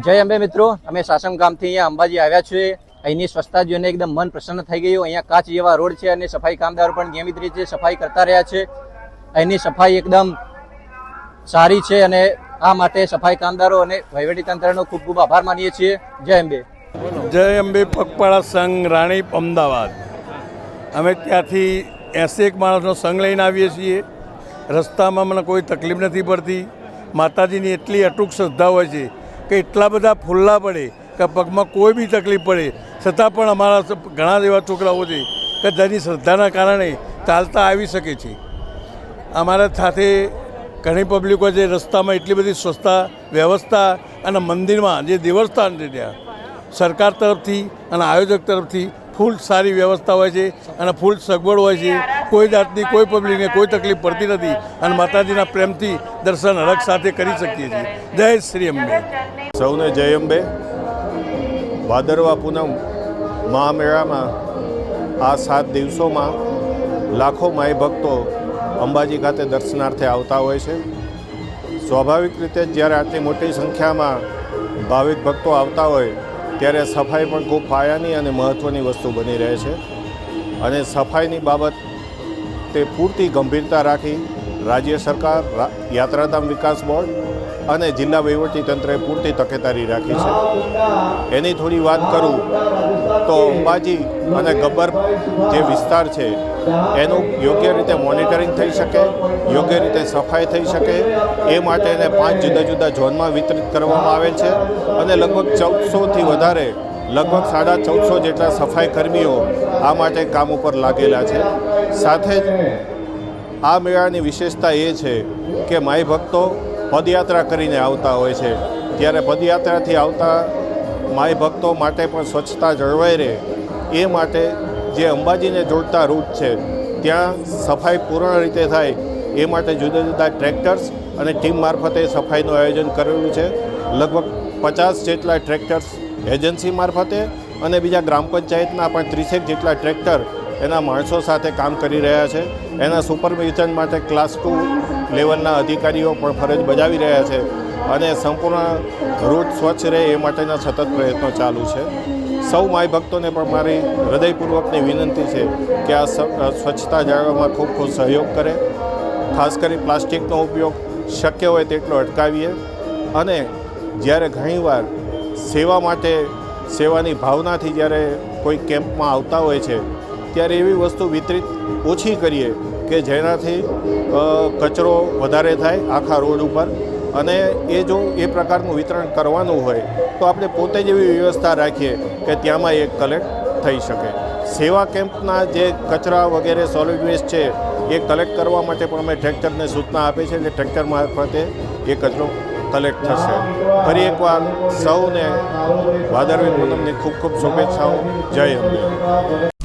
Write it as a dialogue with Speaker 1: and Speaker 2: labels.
Speaker 1: જય અંબે મિત્રો, અમે સાસમ ગામથી અહીંયા અંબાજી આવ્યા છીએ। અહીંની સ્વચ્છતા જોઈને એકદમ મન પ્રસન્ન થઈ ગયું। અહીંયા કાચ જેવા રોડ છે અને સફાઈ કામદારો પણ નિયમિત રીતે સફાઈ કરતા રહ્યા છે। અહીંની સફાઈ એકદમ સારી છે અને આ માટે સફાઈ કામદારો અને વહીવટીતંત્રનો ખૂબ ખૂબ આભાર માનીએ છીએ। જય અંબે।
Speaker 2: જય અંબે પગપાળા સંઘ રાણીપ અમદાવાદ। અમે ત્યાંથી 81 માણસનો સંઘ લઈને આવીએ છીએ। રસ્તામાં મને કોઈ તકલીફ નથી પડતી। માતાજીની એટલી અટૂટ શ્રદ્ધા હોય છે કે એટલા બધા ફૂલ્લા પડે કે પગમાં કોઈ બી તકલીફ પડે છતાં પણ અમારા ઘણા એવા છોકરાઓ છે કે જેની શ્રદ્ધાના કારણે ચાલતા આવી શકે છે। અમારા સાથે ઘણી પબ્લિકો છે। રસ્તામાં એટલી બધી સ્વચ્છતા વ્યવસ્થા અને મંદિરમાં જે દેવસ્થાન છે ત્યાં સરકાર તરફથી અને આયોજક તરફથી ફૂલ સારી વ્યવસ્થા હોય છે અને ફૂલ સગવડ હોય છે। કોઈ જાતની કોઈ પબ્લિકને કોઈ તકલીફ પડતી નથી અને માતાજીના પ્રેમથી દર્શન હરખ સાથે કરી શકીએ છીએ। જય શ્રી અંબે।
Speaker 3: સૌને જય અંબે। ભાદરવા પૂનમ મહામેળામાં આ 7 દિવસોમાં લાખો માઈ ભક્તો અંબાજી ખાતે દર્શનાર્થે આવતા હોય છે। સ્વાભાવિક રીતે જ્યારે આટલી મોટી સંખ્યામાં ભાવિક ભક્તો આવતા હોય ત્યારે સફાઈ પણ ખૂબ પાયાની અને મહત્ત્વની વસ્તુ બની રહે છે અને સફાઈની બાબત તે પૂરતી ગંભીરતા રાખી રાજ્ય સરકાર, યાત્રાધામ વિકાસ બોર્ડ અને જિલ્લા વહીવટીતંત્રએ પૂરતી તકેદારી રાખી છે। એની થોડી વાત કરું તો અંબાજી અને ગબ્બર જે વિસ્તાર છે એનું યોગ્ય રીતે મોનિટરિંગ થઈ શકે, યોગ્ય રીતે સફાઈ થઈ શકે એ માટે એને 5 જુદા જુદા ઝોનમાં વિતરિત કરવામાં આવેલ છે અને લગભગ 1400થી વધારે લગભગ 1450 જેટલા સફાઈ કર્મીઓ આ માટે કામ ઉપર લાગેલા છે। સાથે જ આ મેળાની વિશેષતા એ છે કે માઈ ભક્તો પદયાત્રા કરીને આવતા હોય છે ત્યારે પદયાત્રાથી આવતા માઈ ભક્તો માટે પણ સ્વચ્છતા જળવાઈ રહે એ માટે જે અંબાજીને જોડતા રૂટ છે ત્યાં સફાઈ પૂર્ણ રીતે થાય એ માટે જુદા જુદા ટ્રેક્ટર્સ અને ટીમ મારફતે સફાઈનું આયોજન કરેલું છે। લગભગ 50 જેટલા ટ્રેક્ટર્સ એજન્સી મારફતે અને બીજા ગ્રામ પંચાયતના પણ 30 જેટલા ટ્રેક્ટર એના માણસો સાથે કામ કરી રહ્યા છે। એના સુપરવિઝન માટે ક્લાસ 2 લેવલના અધિકારીઓ પણ ફરજ બજાવી રહ્યા છે અને સંપૂર્ણ રૂટ સ્વચ્છ રહે એ માટેના સતત પ્રયત્નો ચાલુ છે। સૌ માઈ ભક્તોને પણ મારી હૃદયપૂર્વકની વિનંતી છે કે આ સ્વચ્છતા જાળવવામાં ખૂબ ખૂબ સહયોગ કરે। ખાસ કરી પ્લાસ્ટિકનો ઉપયોગ શક્ય હોય તેટલો અટકાવીએ અને જ્યારે ઘણીવાર સેવા માટે સેવાની ભાવનાથી જ્યારે કોઈ કેમ્પમાં આવતા હોય છે ત્યારે એવી વસ્તુ વિતરિત ઓછી કરીએ કે જેનાથી કચરો વધારે થાય આખા રોડ ઉપર અને એ જો એ પ્રકારનું વિતરણ કરવાનું હોય તો આપણે પોતે જ એવી વ્યવસ્થા રાખીએ કે ત્યાંમાં એ કલેક્ટ થઈ શકે। સેવા કેમ્પના જે કચરા વગેરે સોલિડ વેસ્ટ છે એ કલેક્ટ કરવા માટે પણ અમે ટ્રેક્ટરને સૂચના આપી છે કે ટ્રેક્ટર મારફતે એ કચરો કલેક્ટ થશે। ફરી એકવાર સૌને ભાદરવી પૂનમની ખૂબ ખૂબ શુભેચ્છાઓ। જય અંબે।